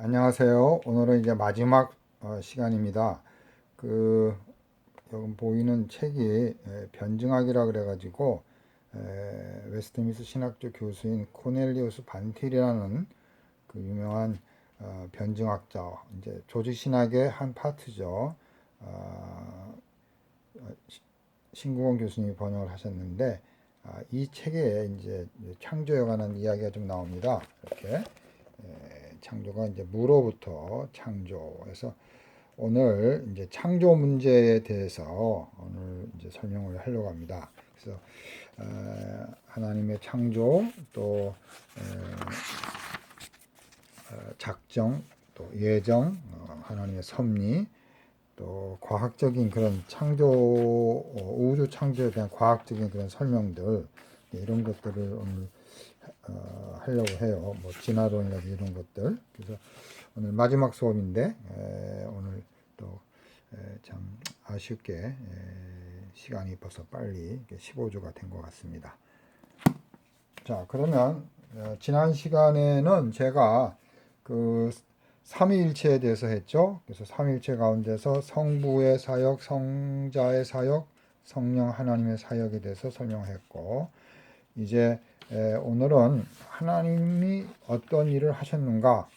안녕하세요. 오늘은 이제 마지막 시간입니다. 여기 보이는 책이 변증학이라 그래가지고 웨스트민스 신학교 교수인 코넬리우스 반틸이라는 그 유명한 변증학자, 이제 조직 신학의 한 파트죠. 어, 신국원 교수님이 번역을 하셨는데 이 책에 이제 창조에 관한 이야기가 좀 나옵니다. 이렇게. 창조가 이제 무로부터 창조해서 오늘 이제 창조 문제에 대해서 오늘 이제 설명을 하려고 합니다. 그래서 하나님의 창조 또 작정 또 예정 하나님의 섭리 또 과학적인 그런 창조 우주 창조에 대한 과학적인 그런 설명들 이런 것들을 오늘 하려고 해요. 뭐 진화론이라든지 이런 것들. 그래서 오늘 마지막 수업인데 오늘 또 참 아쉽게 시간이 벌써 빨리 15주가 된 것 같습니다. 자, 그러면 지난 시간에는 제가 그 삼위일체에 대해서 했죠. 그래서 삼위일체 가운데서 성부의 사역, 성자의 사역, 성령 하나님의 사역에 대해서 설명했고 이제 오늘은 하나님이 어떤 일을 하셨는가,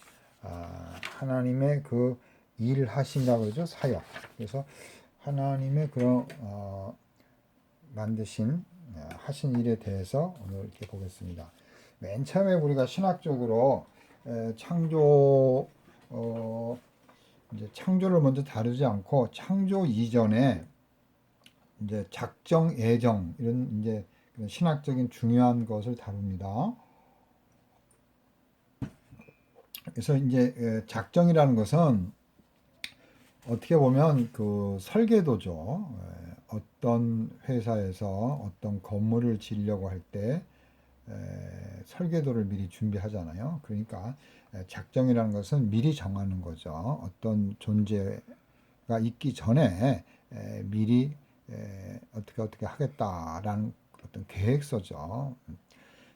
하나님의 그 일하신다고 그러죠, 사역. 그래서 하나님의 그런 만드신 하신 일에 대해서 오늘 이렇게 보겠습니다. 맨 처음에 우리가 신학적으로 창조 이제 창조를 먼저 다루지 않고 창조 이전에 이제 작정, 예정 이런 이제 신학적인 중요한 것을 다룹니다. 그래서 이제 작정이라는 것은 어떻게 보면 그 설계도죠. 어떤 회사에서 어떤 건물을 지으려고 할 때 설계도를 미리 준비하잖아요. 그러니까 작정이라는 것은 미리 정하는 거죠. 어떤 존재가 있기 전에 미리 어떻게 하겠다라는 어떤 계획서죠.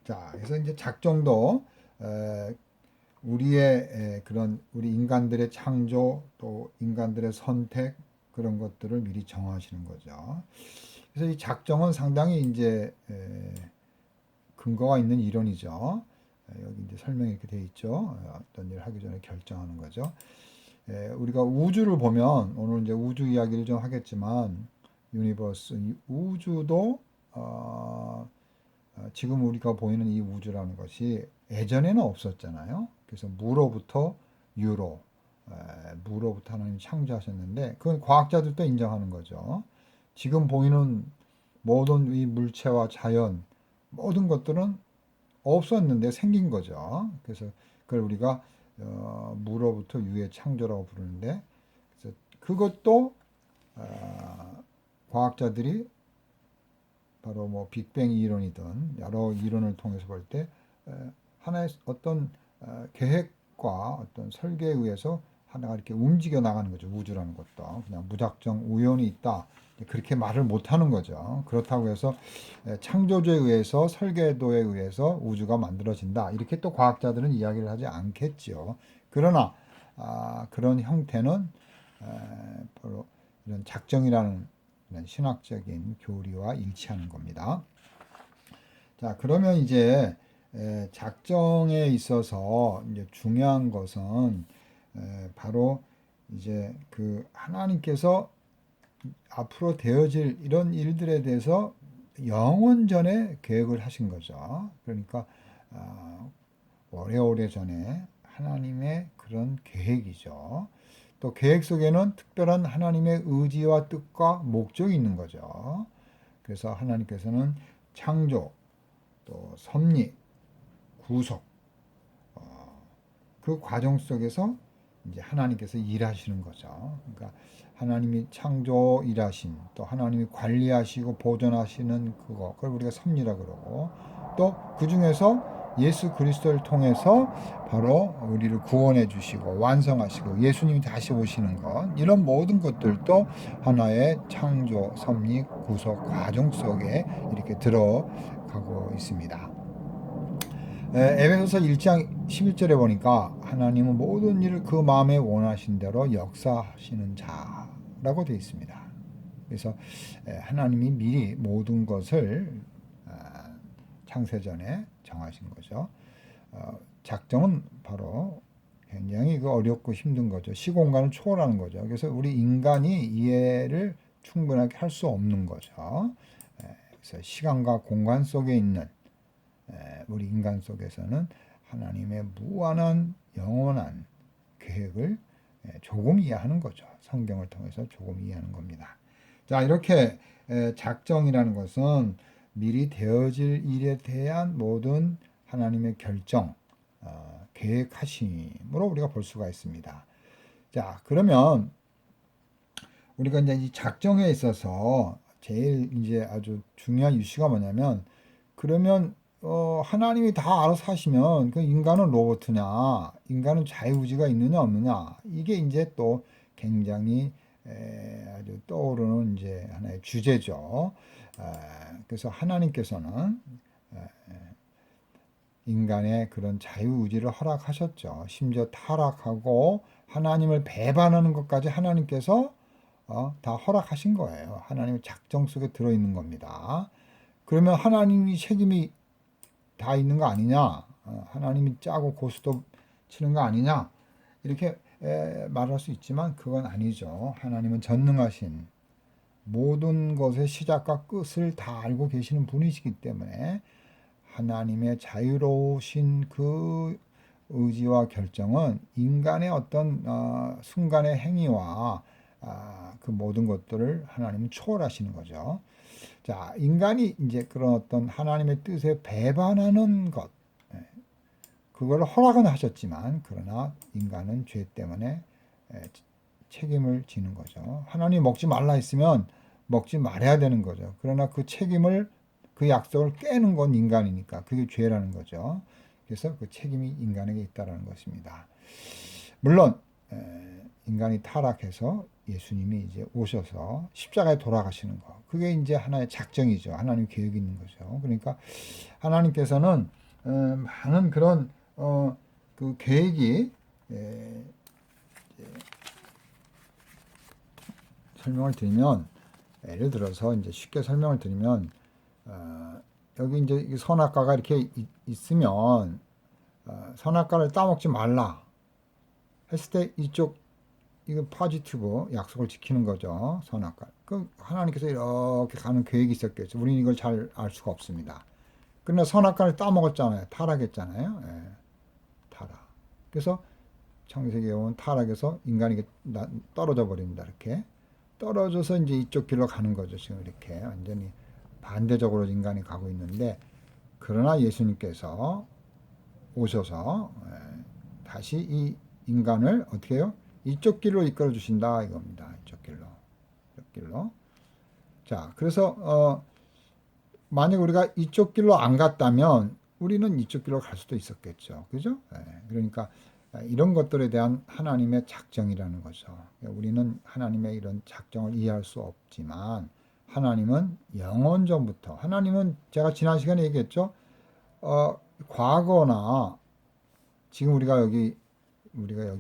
자, 그래서 이제 작정도 우리의 그런 우리 인간들의 창조 또 인간들의 선택 그런 것들을 미리 정하시는 거죠. 그래서 이 작정은 상당히 이제 근거가 있는 이론이죠. 여기 이제 설명이 이렇게 되어 있죠. 어떤 일을 하기 전에 결정하는 거죠. 우리가 우주를 보면 오늘 이제 우주 이야기를 좀 하겠지만 유니버스 우주도 지금 우리가 보이는 이 우주라는 것이 예전에는 없었잖아요. 그래서 무로부터 유로, 무로부터 하나님 창조하셨는데 그건 과학자들도 인정하는 거죠. 지금 보이는 모든 이 물체와 자연 모든 것들은 없었는데 생긴 거죠. 그래서 그걸 우리가 무로부터 유의 창조라고 부르는데 그래서 그것도 과학자들이 바로 뭐 빅뱅 이론이든 여러 이론을 통해서 볼 때 하나의 어떤 계획과 어떤 설계에 의해서 하나가 이렇게 움직여 나가는 거죠. 우주라는 것도 그냥 무작정 우연히 있다 그렇게 말을 못하는 거죠. 그렇다고 해서 창조주에 의해서 설계도에 의해서 우주가 만들어진다 이렇게 또 과학자들은 이야기를 하지 않겠죠. 그러나 그런 형태는 바로 이런 작정이라는 신학적인 교리와 일치하는 겁니다. 자, 그러면 이제 작정에 있어서 이제 중요한 것은 바로 이제 그 하나님께서 앞으로 되어질 이런 일들에 대해서 영원 전에 계획을 하신 거죠. 그러니까 오래오래 전에 하나님의 그런 계획이죠. 또 계획 속에는 특별한 하나님의 의지와 뜻과 목적이 있는 거죠. 그래서 하나님께서는 창조, 또 섭리, 구속, 그 과정 속에서 이제 하나님께서 일하시는 거죠. 그러니까 하나님이 창조 일하심, 또 하나님이 관리하시고 보존하시는 그걸 우리가 섭리라 그러고, 또 그 중에서 예수 그리스도를 통해서 바로 우리를 구원해 주시고 완성하시고 예수님이 다시 오시는 것 이런 모든 것들도 하나의 창조, 섭리, 구속 과정 속에 이렇게 들어가고 있습니다. 에베소서 1장 11절에 보니까 하나님은 모든 일을 그 마음에 원하신 대로 역사하시는 자라고 되어 있습니다. 그래서 하나님이 미리 모든 것을 창세전에 정하신 거죠. 작정은 바로 굉장히 어렵고 힘든 거죠. 시공간을 초월하는 거죠. 그래서 우리 인간이 이해를 충분하게 할 수 없는 거죠. 그래서 시간과 공간 속에 있는 우리 인간 속에서는 하나님의 무한한 영원한 계획을 조금 이해하는 거죠. 성경을 통해서 조금 이해하는 겁니다. 자, 이렇게 작정이라는 것은 미리 되어질 일에 대한 모든 하나님의 결정, 계획하심으로 우리가 볼 수가 있습니다. 자, 그러면 우리가 이제 이 작정에 있어서 제일 이제 아주 중요한 이슈가 뭐냐면, 그러면 하나님이 다 알아서 하시면 그 인간은 로봇이냐, 인간은 자유의지가 있느냐 없느냐, 이게 이제 또 굉장히 아주 떠오르는 이제 하나의 주제죠. 그래서 하나님께서는 인간의 그런 자유의지를 허락하셨죠. 심지어 타락하고 하나님을 배반하는 것까지 하나님께서 다 허락하신 거예요. 하나님의 작정 속에 들어있는 겁니다. 그러면 하나님이 책임이 다 있는 거 아니냐? 하나님이 짜고 고스톱 치는 거 아니냐? 이렇게 말할 수 있지만 그건 아니죠. 하나님은 전능하신 모든 것의 시작과 끝을 다 알고 계시는 분이시기 때문에 하나님의 자유로우신 그 의지와 결정은 인간의 어떤 순간의 행위와 그 모든 것들을 하나님은 초월하시는 거죠. 자, 인간이 이제 그런 어떤 하나님의 뜻에 배반하는 것, 그걸 허락은 하셨지만, 그러나 인간은 죄 때문에 책임을 지는 거죠. 하나님이 먹지 말라 했으면 먹지 말아야 되는 거죠. 그러나 그 책임을, 그 약속을 깨는 건 인간이니까 그게 죄라는 거죠. 그래서 그 책임이 인간에게 있다는 것입니다. 물론 인간이 타락해서 예수님이 이제 오셔서 십자가에 돌아가시는 거, 그게 이제 하나의 작정이죠. 하나님 계획이 있는 거죠. 그러니까 하나님께서는 많은 그런 그 계획이 설명을 드리면, 예를 들어서 이제 쉽게 설명을 드리면 여기 이제 선악과가 이렇게 있으면 선악과를 따먹지 말라 했을 때 이쪽 이거 포지티브 약속을 지키는 거죠. 선악과. 그 하나님께서 이렇게 가는 계획이 있었겠죠. 우리는 이걸 잘 알 수가 없습니다. 그러나 선악과를 따먹었잖아요. 타락했잖아요. 타락. 그래서 창세기에 온 타락에서 인간이 떨어져 버립니다. 이렇게 떨어져서 이제 이쪽 길로 가는 거죠. 지금 이렇게 완전히 반대적으로 인간이 가고 있는데, 그러나 예수님께서 오셔서 다시 이 인간을 어떻게 해요? 이쪽 길로 이끌어 주신다 이겁니다. 이쪽 길로. 자, 그래서 만약 우리가 이쪽 길로 안 갔다면 우리는 이쪽 길로 갈 수도 있었겠죠. 그죠? 그러니까 이런 것들에 대한 하나님의 작정이라는 거죠. 우리는 하나님의 이런 작정을 이해할 수 없지만 하나님은 영원전부터, 하나님은 제가 지난 시간에 얘기했죠. 과거나 지금 우리가 여기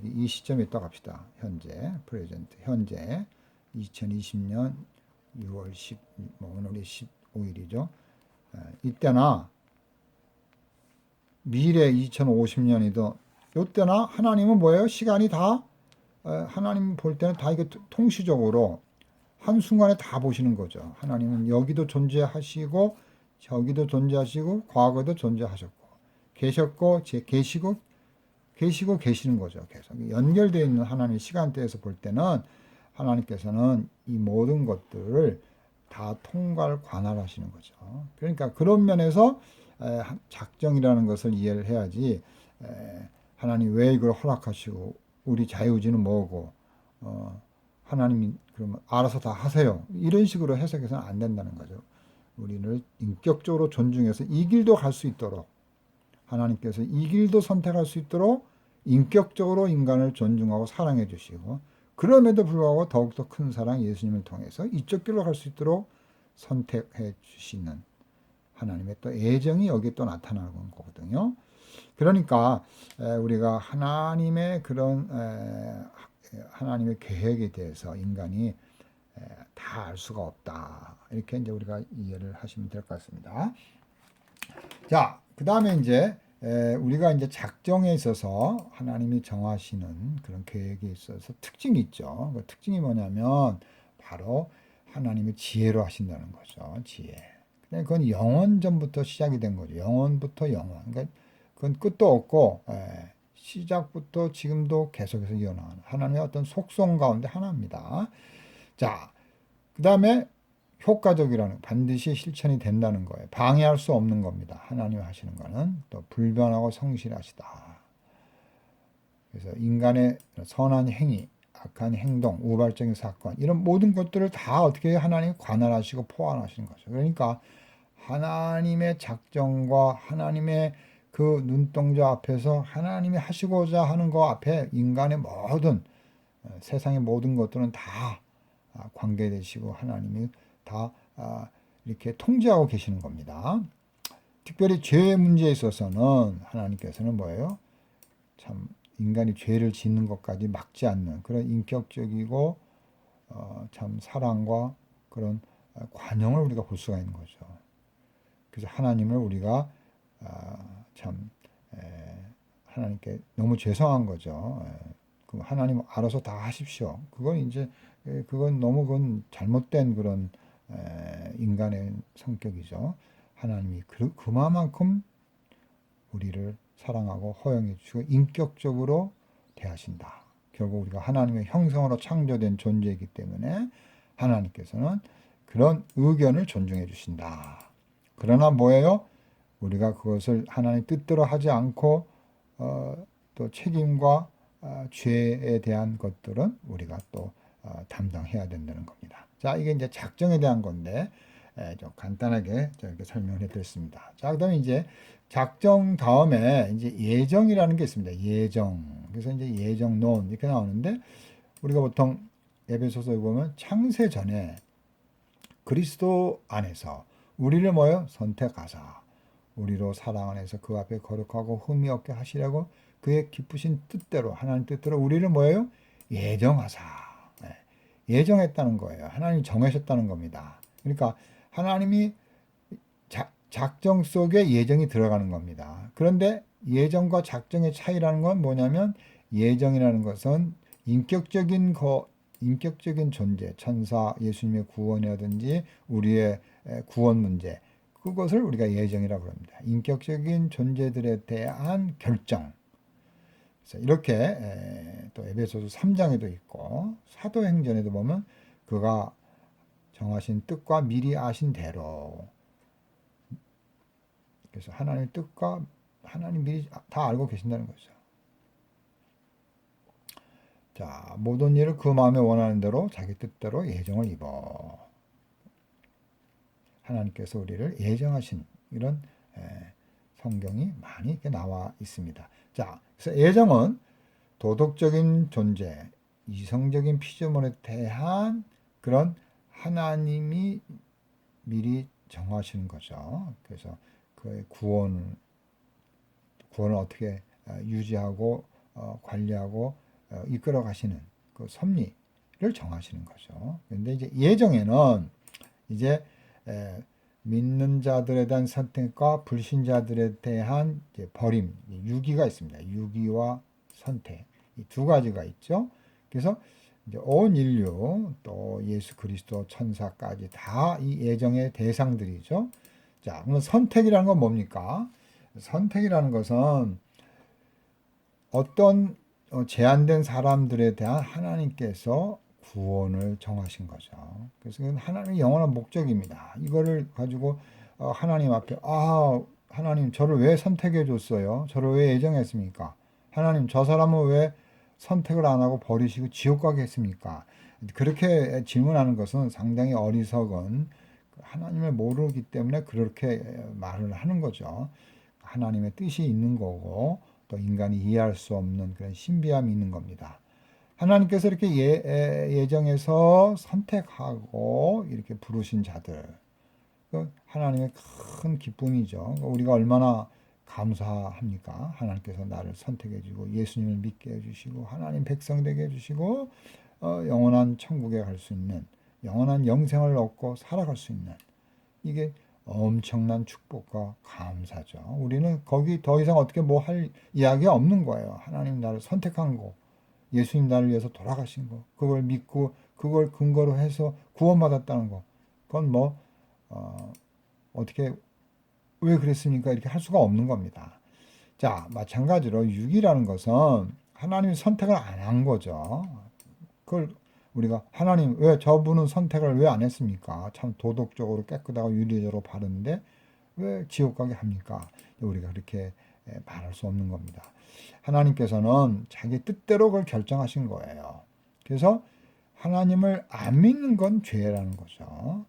이 시점에 있다고 합시다. 현재, 프레젠트, 현재 2020년 6월 10, 오늘이 15일이죠. 이때나 미래 2050년이든 이때나 하나님은 뭐예요? 시간이 다 하나님 볼 때는 다 이게 통시적으로 한순간에 다 보시는 거죠. 하나님은 여기도 존재하시고 저기도 존재하시고 과거도 존재하셨고 계셨고 계시고 계시는 거죠. 계속 연결되어 있는 하나님의 시간대에서 볼 때는 하나님께서는 이 모든 것들을 다 통괄 관할하시는 거죠. 그러니까 그런 면에서 작정이라는 것을 이해를 해야지, 하나님 왜 이걸 허락하시고 우리 자유의지는 뭐고 하나님이 그러면 알아서 다 하세요, 이런 식으로 해석해서는 안 된다는 거죠. 우리를 인격적으로 존중해서 이 길도 갈 수 있도록, 하나님께서 이 길도 선택할 수 있도록 인격적으로 인간을 존중하고 사랑해 주시고, 그럼에도 불구하고 더욱더 큰 사랑 예수님을 통해서 이쪽 길로 갈 수 있도록 선택해 주시는 하나님의 또 애정이 여기에 또 나타나는 거거든요. 그러니까 우리가 하나님의 그런 하나님의 계획에 대해서 인간이 다 알 수가 없다. 이렇게 이제 우리가 이해를 하시면 될 것 같습니다. 자, 그 다음에 이제 우리가 이제 작정에 있어서 하나님이 정하시는 그런 계획에 있어서 특징이 있죠. 그 특징이 뭐냐면 바로 하나님의 지혜로 하신다는 거죠. 지혜. 그건 영원전부터 시작이 된 거죠. 영원부터 영원. 그러니까 그건 끝도 없고 시작부터 지금도 계속해서 이어나가는 하나님의 어떤 속성 가운데 하나입니다. 자, 그 다음에 효과적이라는 반드시 실천이 된다는 거예요. 방해할 수 없는 겁니다. 하나님 하시는 거는 또 불변하고 성실하시다. 그래서 인간의 선한 행위, 악한 행동, 우발적인 사건 이런 모든 것들을 다 어떻게 하나님이 관할하시고 포함하시는 거죠. 그러니까 하나님의 작정과 하나님의 그 눈동자 앞에서 하나님이 하시고자 하는 것 앞에 인간의 모든 세상의 모든 것들은 다 관계되시고 하나님이 다 이렇게 통제하고 계시는 겁니다. 특별히 죄의 문제에 있어서는 하나님께서는 뭐예요? 참 인간이 죄를 짓는 것까지 막지 않는 그런 인격적이고 참 사랑과 그런 관용을 우리가 볼 수가 있는 거죠. 그래서 하나님을 우리가 참 하나님께 너무 죄송한 거죠. 하나님 알아서 다 하십시오. 그건 이제 그건 너무 그건 잘못된 그런 인간의 성격이죠. 하나님이 그만큼 우리를 사랑하고 허용해 주시고 인격적으로 대하신다. 결국 우리가 하나님의 형상으로 창조된 존재이기 때문에 하나님께서는 그런 의견을 존중해 주신다. 그러나 뭐예요? 우리가 그것을 하나님 뜻대로 하지 않고 또 책임과 죄에 대한 것들은 우리가 또 담당해야 된다는 겁니다. 자, 이게 이제 작정에 대한 건데 좀 간단하게 이렇게 설명을 해드렸습니다. 자, 그다음에 이제 작정 다음에 이제 예정이라는 게 있습니다. 예정. 그래서 이제 예정론 이렇게 나오는데 우리가 보통 에베소서에 보면 창세 전에 그리스도 안에서 우리를 뭐요? 선택하사 우리로 사랑 안에서 그 앞에 거룩하고 흠이 없게 하시려고 그의 기쁘신 뜻대로 하나님 뜻대로 우리를 뭐예요? 예정하사 예정했다는 거예요. 하나님이 정하셨다는 겁니다. 그러니까 하나님이 작정 속에 예정이 들어가는 겁니다. 그런데 예정과 작정의 차이라는 건 뭐냐면 예정이라는 것은 인격적인 존재, 천사, 예수님의 구원이라든지 우리의 구원 문제 그것을 우리가 예정이라고 합니다. 인격적인 존재들에 대한 결정. 그래서 이렇게 또 에베소서 3장에도 있고 사도행전에도 보면 그가 정하신 뜻과 미리 아신 대로 그래서 하나님의 뜻과 하나님 미리 다 알고 계신다는 거죠. 자, 모든 일을 그 마음에 원하는 대로 자기 뜻대로 예정을 입어. 하나님께서 우리를 예정하신 이런 성경이 많이 이렇게 나와 있습니다. 자, 그래서 예정은 도덕적인 존재, 이성적인 피조물에 대한 그런 하나님이 미리 정하시는 거죠. 그래서 그의 구원을 어떻게 유지하고 관리하고 이끌어 가시는 그 섭리를 정하시는 거죠. 그런데 이제 예정에는 이제 믿는 자들에 대한 선택과 불신자들에 대한 이제 버림, 유기가 있습니다. 유기와 선택 이 두 가지가 있죠. 그래서 이제 온 인류 또 예수 그리스도 천사까지 다 이 예정의 대상들이죠. 자, 그럼 선택이라는 건 뭡니까? 선택이라는 것은 어떤 제한된 사람들에 대한 하나님께서 구원을 정하신 거죠. 그래서 하나님의 영원한 목적입니다. 이거를 가지고 하나님 앞에 하나님 저를 왜 선택해 줬어요? 저를 왜 예정했습니까? 하나님 저 사람은 왜 선택을 안 하고 버리시고 지옥 가게 했습니까? 그렇게 질문하는 것은 상당히 어리석은 하나님을 모르기 때문에 그렇게 말을 하는 거죠. 하나님의 뜻이 있는 거고 또 인간이 이해할 수 없는 그런 신비함이 있는 겁니다. 하나님께서 이렇게 예정해서 선택하고 이렇게 부르신 자들, 하나님의 큰 기쁨이죠. 우리가 얼마나 감사합니까? 하나님께서 나를 선택해 주고 예수님을 믿게 해주시고 하나님 백성 되게 해주시고 영원한 천국에 갈 수 있는 영원한 영생을 얻고 살아갈 수 있는 이게 엄청난 축복과 감사죠. 우리는 거기 더 이상 어떻게 뭐 할 이야기가 없는 거예요. 하나님 나를 선택한 거, 예수님 나를 위해서 돌아가신 거, 그걸 믿고 그걸 근거로 해서 구원받았다는 거. 그건 뭐 어떻게 왜 그랬습니까? 이렇게 할 수가 없는 겁니다. 자, 마찬가지로 육이라는 것은 하나님이 선택을 안 한 거죠. 그걸 우리가 하나님 왜 저분은 선택을 왜 안 했습니까? 참 도덕적으로 깨끗하고 윤리적으로 바른데 왜 지옥 가게 합니까? 우리가 그렇게 말할 수 없는 겁니다. 하나님께서는 자기 뜻대로 그걸 결정하신 거예요. 그래서 하나님을 안 믿는 건 죄라는 거죠.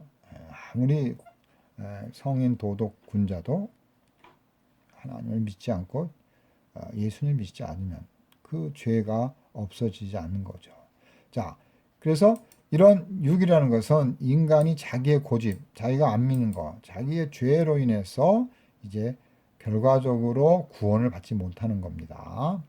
아무리 성인 도덕 군자도 하나님을 믿지 않고 예수님을 믿지 않으면 그 죄가 없어지지 않는 거죠. 자, 그래서 이런 육이라는 것은 인간이 자기의 고집, 자기가 안 믿는 거, 자기의 죄로 인해서 이제 결과적으로 구원을 받지 못하는 겁니다.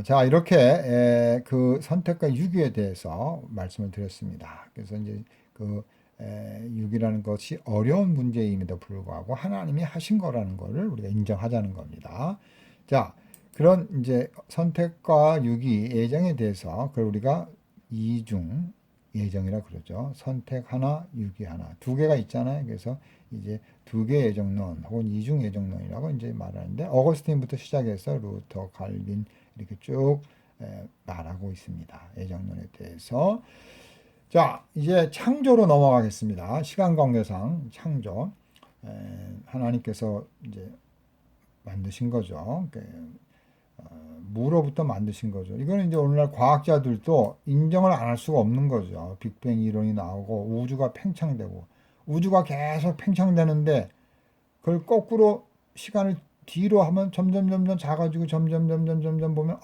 자, 이렇게 그 선택과 유기에 대해서 말씀을 드렸습니다. 그래서 이제 그 육이라는 것이 어려운 문제임에도 불구하고 하나님이 하신 거라는 것을 우리가 인정하자는 겁니다. 자, 그런 이제 선택과 유기, 예정에 대해서 그걸 우리가 이중 예정이라 그러죠. 선택 하나, 유기 하나. 두 개가 있잖아요. 그래서 이제 두 개 예정론 혹은 이중 예정론이라고 이제 말하는데 어거스틴부터 시작해서 루터, 갈빈 이렇게 쭉 말하고 있습니다. 예정론에 대해서. 자, 이제 창조로 넘어가겠습니다. 시간 관계상 창조. 하나님께서 이제 만드신 거죠. 무로부터 만드신 거죠. 이거는 이제 오늘날 과학자들도 인정을 안 할 수가 없는 거죠. 빅뱅 이론이 나오고 우주가 팽창되고 우주가 계속 팽창되는데 그걸 거꾸로 시간을 뒤로 하면 점점 작아지고 점점 보면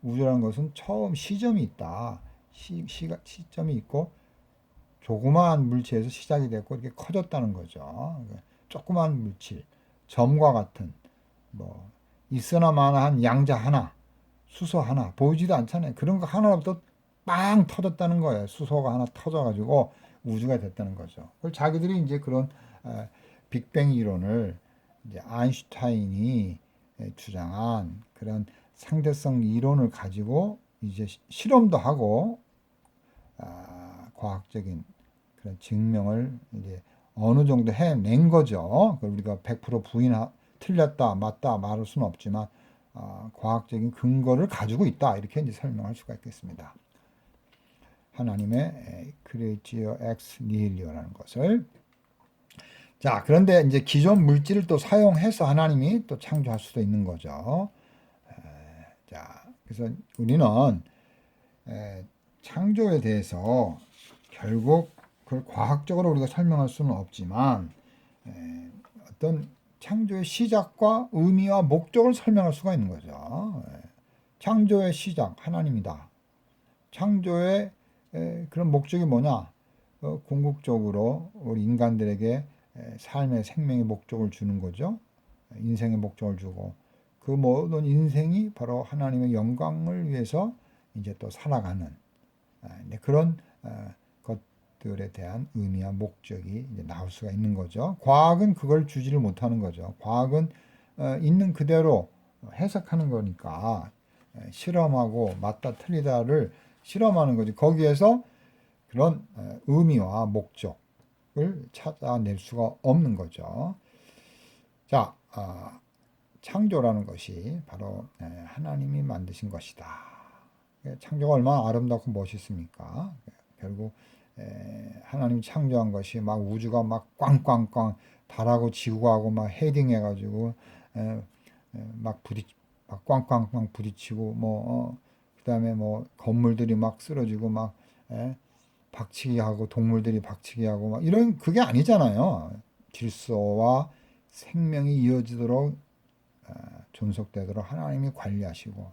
우주라는 것은 처음 시점이 있다. 시점이 있고 조그마한 물체에서 시작이 됐고 이렇게 커졌다는 거죠. 조그마한 물질, 점과 같은 뭐 있으나 마나한 양자 하나, 수소 하나 보이지도 않잖아요. 그런 거 하나부터 빵 터졌다는 거예요. 수소가 하나 터져가지고 우주가 됐다는 거죠. 그걸 자기들이 이제 그런 빅뱅 이론을 이제 아인슈타인이 주장한 그런 상대성 이론을 가지고 이제 실험도 하고 과학적인 그런 증명을 이제 어느 정도 해낸 거죠. 그걸 우리가 100% 틀렸다, 맞다 말할 수는 없지만 과학적인 근거를 가지고 있다 이렇게 이제 설명할 수가 있겠습니다. 하나님의 크레이지어 엑스 니힐리오라는 것을 자 그런데 이제 기존 물질을 또 사용해서 하나님이 또 창조할 수도 있는 거죠. 자 그래서 우리는 창조에 대해서 결국 그걸 과학적으로 우리가 설명할 수는 없지만 어떤 창조의 시작과 의미와 목적을 설명할 수가 있는 거죠. 창조의 시작 하나님이다. 창조의 그런 목적이 뭐냐? 궁극적으로 우리 인간들에게 삶의 생명의 목적을 주는 거죠. 인생의 목적을 주고 그 모든 인생이 바로 하나님의 영광을 위해서 이제 또 살아가는 그런 것들에 대한 의미와 목적이 이제 나올 수가 있는 거죠. 과학은 그걸 주지를 못하는 거죠. 과학은 있는 그대로 해석하는 거니까 실험하고 맞다 틀리다를 실험하는 거지. 거기에서 그런 의미와 목적을 찾아낼 수가 없는 거죠. 자, 창조라는 것이 바로 하나님이 만드신 것이다. 창조가 얼마나 아름답고 멋있습니까? 결국 하나님이 창조한 것이 막 우주가 막 꽝꽝꽝 달하고 지구하고 막 헤딩해가지고 막 꽝꽝꽝 부딪히고 뭐 그다음에 뭐 건물들이 막 쓰러지고 막 박치기 하고 동물들이 박치기 하고 막 이런 그게 아니잖아요. 질서와 생명이 이어지도록 존속되도록 하나님이 관리하시고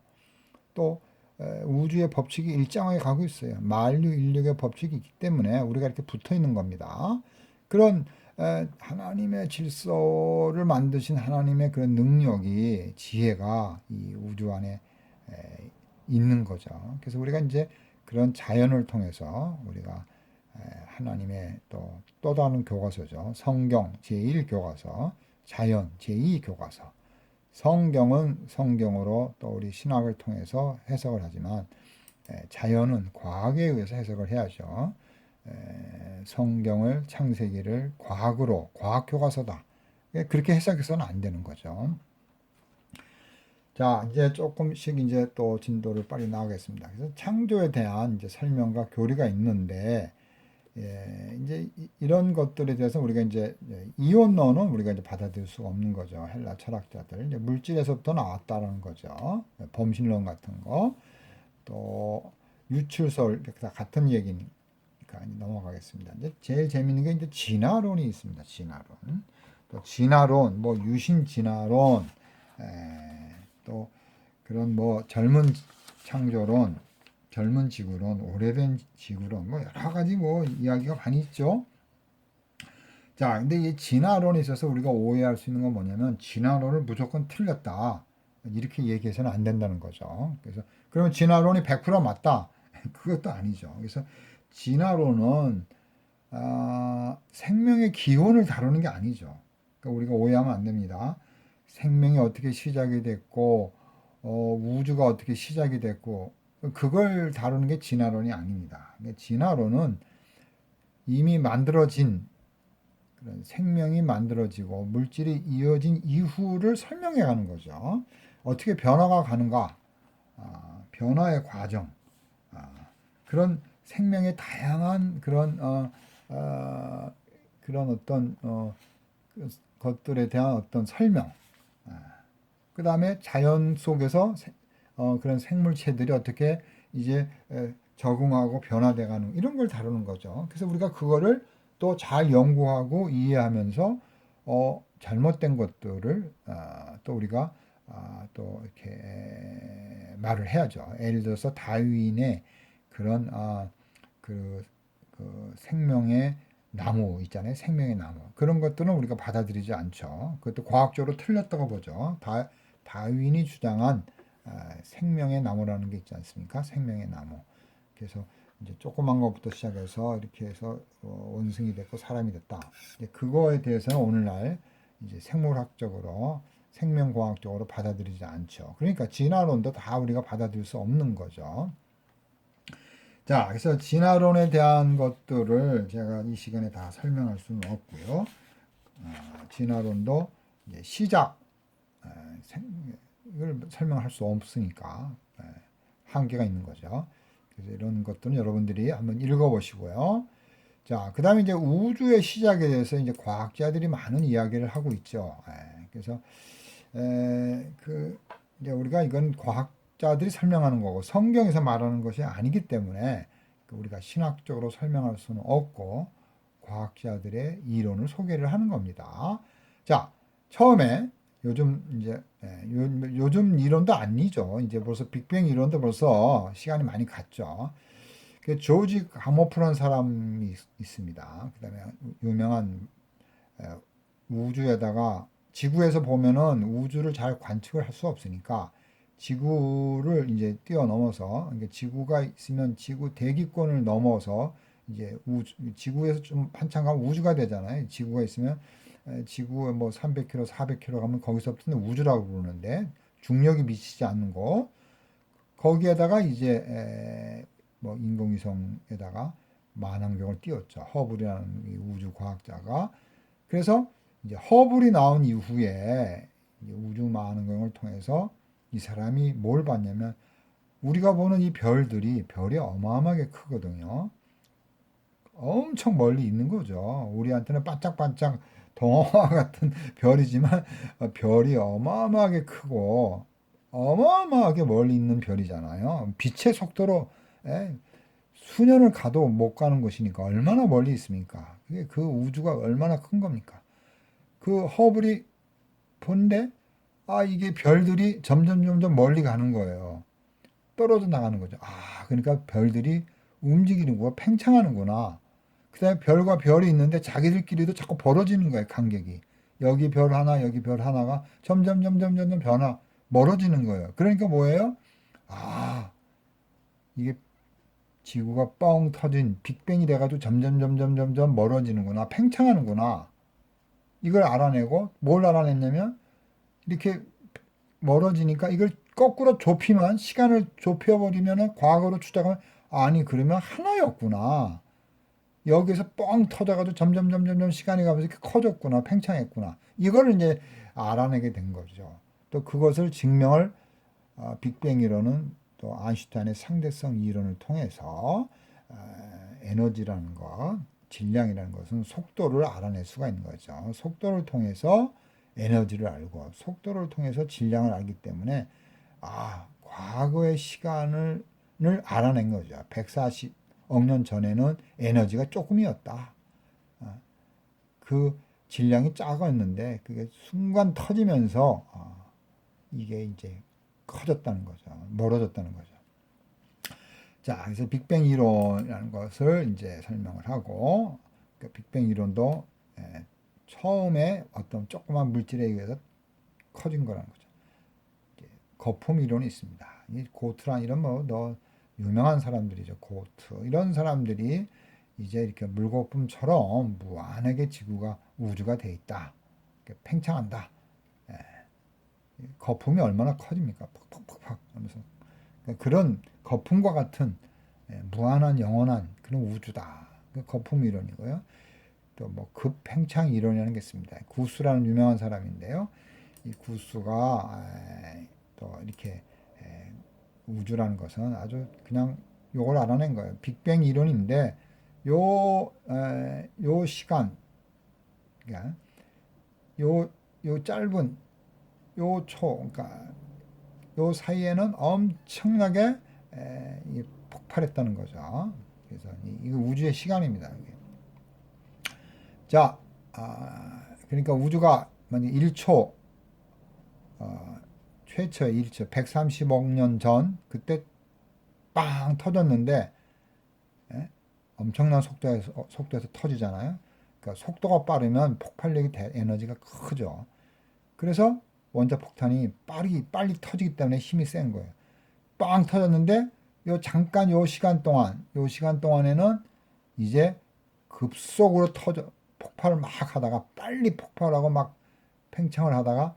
또 우주의 법칙이 일정하게 가고 있어요. 만류 인력의 법칙이 있기 때문에 우리가 이렇게 붙어 있는 겁니다. 그런 하나님의 질서를 만드신 하나님의 그런 능력이 지혜가 이 우주 안에 있는 거죠. 그래서 우리가 이제 그런 자연을 통해서 우리가 하나님의 또 다른 교과서죠. 성경 제1교과서, 자연 제2교과서. 성경은 성경으로 또 우리 신학을 통해서 해석을 하지만 자연은 과학에 의해서 해석을 해야죠. 성경을 창세기를 과학으로 과학 교과서다. 그렇게 해석해서는 안 되는 거죠. 자, 이제 조금씩 이제 또 진도를 빨리 나가겠습니다. 그래서 창조에 대한 이제 설명과 교리가 있는데, 이제 이런 것들에 대해서 우리가 이제 이온론은 우리가 이제 받아들일 수가 없는 거죠. 헬라 철학자들. 이제 물질에서부터 나왔다는 거죠. 범신론 같은 거. 또 유출설 다 같은 얘기니까 넘어가겠습니다. 이제 제일 재밌는 게 이제 진화론이 있습니다. 진화론. 또 진화론, 뭐 유신 진화론, 또 그런 뭐 젊은 창조론, 젊은 지구론, 오래된 지구론, 뭐 여러 가지 뭐 이야기가 많이 있죠. 자, 근데 이 진화론에 있어서 우리가 오해할 수 있는 건 뭐냐면 진화론을 무조건 틀렸다. 이렇게 얘기해서는 안 된다는 거죠. 그래서 그러면 진화론이 100% 맞다. 그것도 아니죠. 그래서 진화론은 생명의 기원을 다루는 게 아니죠. 그러니까 우리가 오해하면 안 됩니다. 생명이 어떻게 시작이 됐고 우주가 어떻게 시작이 됐고 그걸 다루는 게 진화론이 아닙니다. 진화론은 이미 만들어진 그런 생명이 만들어지고 물질이 이어진 이후를 설명해 가는 거죠. 어떻게 변화가 가는가, 변화의 과정, 그런 생명의 다양한 그런 그런 어떤 것들에 대한 어떤 설명, 그 다음에 자연 속에서 그런 생물체들이 어떻게 이제 적응하고 변화돼가는 이런 걸 다루는 거죠. 그래서 우리가 그거를 또 잘 연구하고 이해하면서 잘못된 것들을 또 우리가 또 이렇게 말을 해야죠. 예를 들어서 다윈의 그런 그 생명의 나무 있잖아요. 생명의 나무. 그런 것들은 우리가 받아들이지 않죠. 그것도 과학적으로 틀렸다고 보죠. 다윈이 주장한 생명의 나무라는 게 있지 않습니까? 생명의 나무. 그래서 이제 조그만 것부터 시작해서 이렇게 해서 원숭이 됐고 사람이 됐다. 그거에 대해서는 오늘날 이제 생물학적으로 생명과학적으로 받아들이지 않죠. 그러니까 진화론도 다 우리가 받아들일 수 없는 거죠. 자, 그래서 진화론에 대한 것들을 제가 이 시간에 다 설명할 수는 없고요. 진화론도 이제 시작, 이걸 설명할 수 없으니까 한계가 있는 거죠. 그래서 이런 것들은 여러분들이 한번 읽어보시고요. 자, 그 다음에 이제 우주의 시작에 대해서 이제 과학자들이 많은 이야기를 하고 있죠. 그래서 이제 우리가 이건 과학자들이 설명하는 거고 성경에서 말하는 것이 아니기 때문에 우리가 신학적으로 설명할 수는 없고 과학자들의 이론을 소개를 하는 겁니다. 자, 처음에 요즘 이제 요즘 이론도 아니죠. 이제 벌써 빅뱅 이론도 벌써 시간이 많이 갔죠. 그 조지 가모프라는 사람이 있습니다. 그다음에 유명한 우주에다가 지구에서 보면은 우주를 잘 관측을 할 수 없으니까 지구를 이제 뛰어넘어서 그러니까 지구가 있으면 지구 대기권을 넘어서 이제 지구에서 좀 한참 가면 우주가 되잖아요. 지구가 있으면 지구 뭐 300km, 400km 가면 거기서부터는 우주라고 부르는데 중력이 미치지 않는 거 거기에다가 이제 뭐 인공위성에다가 만왕경을 띄웠죠. 허블이라는 우주 과학자가. 그래서 이제 허블이 나온 이후에 우주 만왕경을 통해서 이 사람이 뭘 봤냐면 우리가 보는 이 별이 어마어마하게 크거든요. 엄청 멀리 있는 거죠. 우리한테는 반짝반짝 동화 같은 별이지만 별이 어마어마하게 크고 어마어마하게 멀리 있는 별이잖아요. 빛의 속도로 수년을 가도 못 가는 곳이니까 얼마나 멀리 있습니까? 그게 그 우주가 얼마나 큰 겁니까? 그 허블이 본데 이게 별들이 점점 멀리 가는 거예요. 떨어져 나가는 거죠. 그러니까 별들이 움직이는구나, 팽창하는구나. 그다음에 별과 별이 있는데 자기들끼리도 자꾸 벌어지는 거예요. 간격이. 여기 별 하나, 여기 별 하나가 점점 변화 멀어지는 거예요. 그러니까 뭐예요? 아, 이게 지구가 뻥 터진 빅뱅이 돼가지고 점점 멀어지는구나. 팽창하는구나. 이걸 알아내고 뭘 알아냈냐면 이렇게 멀어지니까 이걸 거꾸로 좁히면 시간을 좁혀버리면 과거로 추적하면 아니 그러면 하나였구나. 여기서 뻥 터져가지고 점점 시간이 가면서 이렇게 커졌구나. 팽창했구나. 이걸 이제 알아내게 된 거죠. 또 그것을 증명을 빅뱅 이론은 또 아인슈타인의 상대성 이론을 통해서 에너지라는 것, 질량이라는 것은 속도를 알아낼 수가 있는 거죠. 속도를 통해서 에너지를 알고 속도를 통해서 질량을 알기 때문에 과거의 시간을 알아낸 거죠. 140억 년 전에는 에너지가 조금이었다. 그 질량이 작았는데 그게 순간 터지면서 이게 이제 커졌다는 거죠. 멀어졌다는 거죠. 자, 그래서 빅뱅 이론이라는 것을 이제 설명을 하고, 그 빅뱅 이론도 처음에 어떤 조그만 물질에 의해서 커진 거라는 거죠. 거품 이론이 있습니다. 이 고트란 이런 너 유명한 사람들이죠. 고트 이런 사람들이 이제 이렇게 물거품처럼 무한하게 지구가 우주가 돼 있다. 팽창한다. 거품이 얼마나 커집니까? 팍팍팍팍 하면서 그런 거품과 같은 무한한 영원한 그런 우주다. 그 거품 이론이고요. 또 뭐 급팽창 이론이라는 게 있습니다. 구스라는 유명한 사람인데요. 이 구스가 또 이렇게 우주라는 것은 아주 그냥 요걸 알아낸 거예요. 빅뱅 이론인데 요 시간, 그러니까 요 짧은 요 그러니까 요 사이에는 엄청나게 폭발했다는 거죠. 그래서 이 우주의 시간입니다. 자, 그러니까 우주가 만약 1초, 최초의 1초, 130억 년 전, 그때 빵 터졌는데, 엄청난 속도에서 터지잖아요. 그러니까 속도가 빠르면 폭발력이 에너지가 크죠. 그래서 원자폭탄이 빨리 터지기 때문에 힘이 센 거예요. 빵 터졌는데 잠깐 요 시간 동안에는 이제 급속으로 폭발을 막 하다가 빨리 폭발하고 막 팽창을 하다가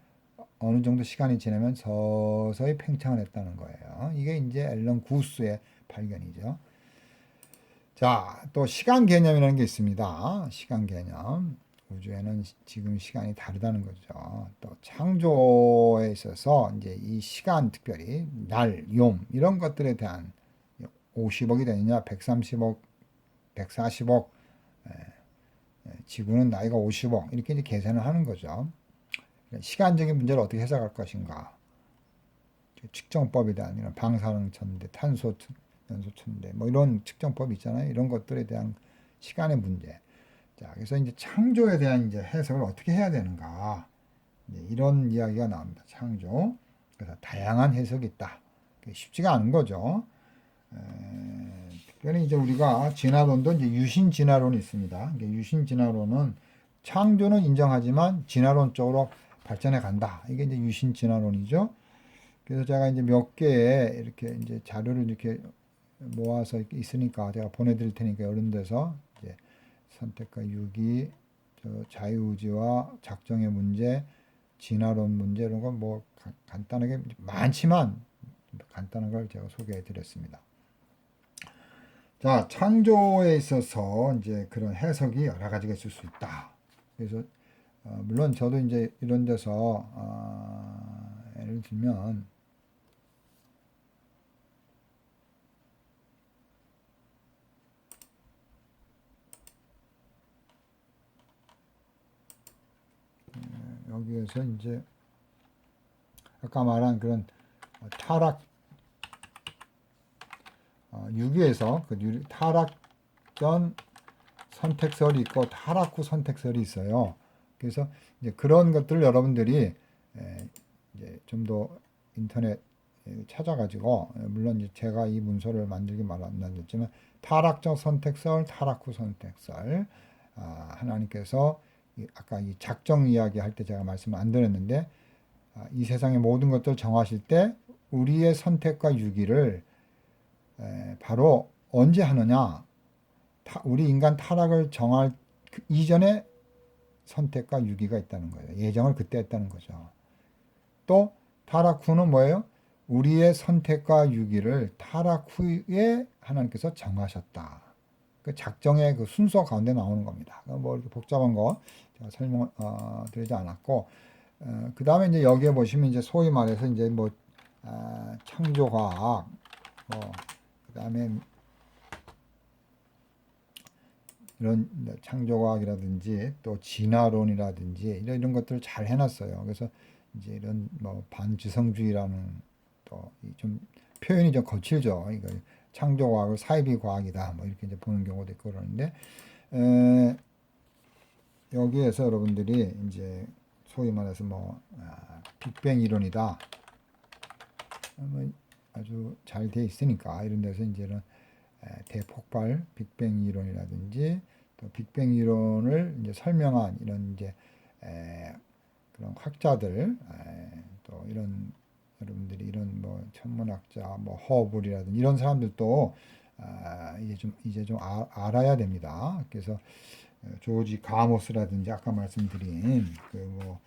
어느 정도 시간이 지나면 서서히 팽창을 했다는 거예요. 이게 이제 앨런 구스의 발견이죠. 자, 또 시간 개념이라는 게 있습니다. 시간 개념. 우주에는 지금 시간이 다르다는 거죠. 또 창조에 있어서 이제 이 시간, 특별히 날, 욤 이런 것들에 대한 50억이 되느냐, 130억, 140억, 지구는 나이가 50억 이렇게 이제 계산을 하는 거죠. 시간적인 문제를 어떻게 해석할 것인가? 측정법에 대한 이런 방사능천대, 탄소 연소천대 뭐 이런 측정법 있잖아요. 이런 것들에 대한 시간의 문제. 자, 그래서 이제 창조에 대한 이제 해석을 어떻게 해야 되는가? 이런 이야기가 나옵니다. 창조. 그래서 다양한 해석이 있다. 쉽지가 않은 거죠. 특별히 이제 우리가 진화론도 이제 유신 진화론이 있습니다. 유신 진화론은 창조는 인정하지만 진화론 쪽으로 발전해 간다. 이게 이제 유신 진화론이죠. 그래서 제가 이제 몇 개의 이렇게 이제 자료를 이렇게 모아서 있으니까 제가 보내드릴 테니까 이런 데서 이제 선택과 유기, 자유의지와 작정의 문제, 진화론 문제 이런 건 뭐 간단하게 많지만 간단한 걸 제가 소개해 드렸습니다. 자, 창조에 있어서 이제 그런 해석이 여러 가지가 있을 수 있다. 그래서 물론 저도 이제 이런 데서 예를 들면 여기에서 이제 아까 말한 그런 타락 유기에서 그 타락 전 선택설이 있고 타락 후 선택설이 있어요. 그래서 이제 그런 것들을 여러분들이 이제 좀 더 인터넷 찾아가지고, 물론 이제 제가 이 문서를 만들기 말았지만 타락적 선택설, 타락 후 선택설, 하나님께서 아까 이 작정 이야기 할 때 제가 말씀을 안 드렸는데, 이 세상의 모든 것들을 정하실 때 우리의 선택과 유기를 바로 언제 하느냐? 우리 인간 타락을 정할 그 이전에 선택과 유기가 있다는 거예요. 예정을 그때 했다는 거죠. 또 타락 후는 뭐예요? 우리의 선택과 유기를 타락 후에 하나님께서 정하셨다. 그 작정의 그 순서 가운데 나오는 겁니다. 뭐 이렇게 복잡한 거 제가 설명 드리지 않았고, 그 다음에 이제 여기에 보시면 이제 소위 말해서 이제 뭐 창조과학, 그 다음에 이런 창조과학이라든지 또 진화론이라든지 이런 것들을 잘 해놨어요. 그래서 이제 이런 뭐 반지성주의라는 또 좀 표현이 좀 거칠죠. 이거 창조과학을 사이비 과학이다 뭐 이렇게 이제 보는 경우도 있고 그러는데, 여기에서 여러분들이 이제 소위 말해서 뭐 빅뱅 이론이다, 뭐 아주 잘 돼 있으니까 이런 데서 이제 이런 대폭발 빅뱅 이론이라든지 또 빅뱅 이론을 이제 설명한 이런 이제 그런 학자들, 또 이런 여러분들이 이런 뭐 천문학자 뭐 허블이라든지 이런 사람들도 이제 좀 알아야 됩니다. 그래서 조지 가모스라든지 아까 말씀드린 그 뭐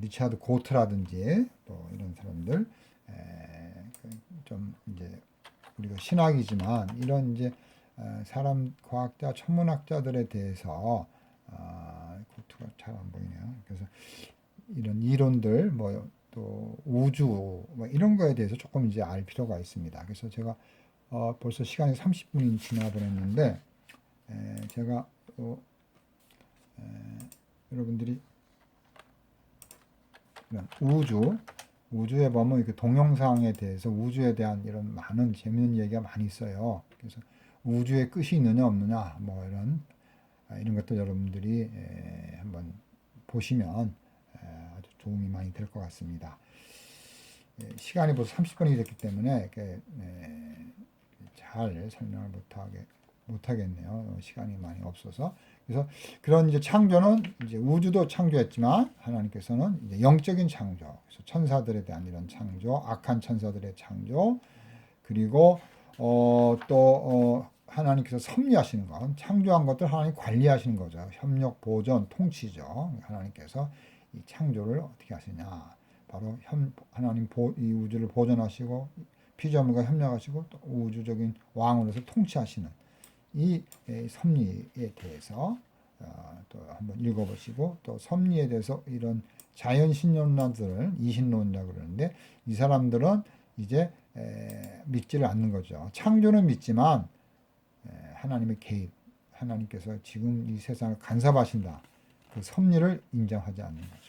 리차드 고트라든지 또 이런 사람들, 좀 이제 우리가 신학이지만 이런 이제 사람 과학자 천문학자들에 대해서 고트가 잘 안 보이네요. 그래서 이런 이론들 뭐 또 우주 뭐 이런 거에 대해서 조금 이제 알 필요가 있습니다. 그래서 제가 벌써 시간이 30분이 지나버렸는데, 제가 여러분들이 우주에 보면 이렇게 동영상에 대해서 우주에 대한 이런 많은 재미있는 얘기가 많이 있어요. 그래서 우주에 끝이 있느냐 없느냐 뭐 이런 것도 여러분들이 한번 보시면 아주 도움이 많이 될 것 같습니다. 시간이 벌써 30분이 됐기 때문에 잘 설명을 못하겠네요. 시간이 많이 없어서. 그래서 그런 이제 창조는 이제 우주도 창조했지만 하나님께서는 이제 영적인 창조, 그래서 천사들에 대한 이런 창조, 악한 천사들의 창조, 그리고 또 하나님께서 섭리하시는 건 창조한 것들 하나님 관리하시는 거죠. 협력, 보존, 통치죠. 하나님께서 이 창조를 어떻게 하시냐? 바로 하나님 이 우주를 보존하시고 피조물과 협력하시고 또 우주적인 왕으로서 통치하시는 이 섭리에 대해서 또 한번 읽어보시고, 또 섭리에 대해서 이런 자연신론자들을 이신론자 그러는데, 이 사람들은 이제 믿지를 않는 거죠. 창조는 믿지만 하나님의 개입, 하나님께서 지금 이 세상을 간섭하신다, 그 섭리를 인정하지 않는 거죠.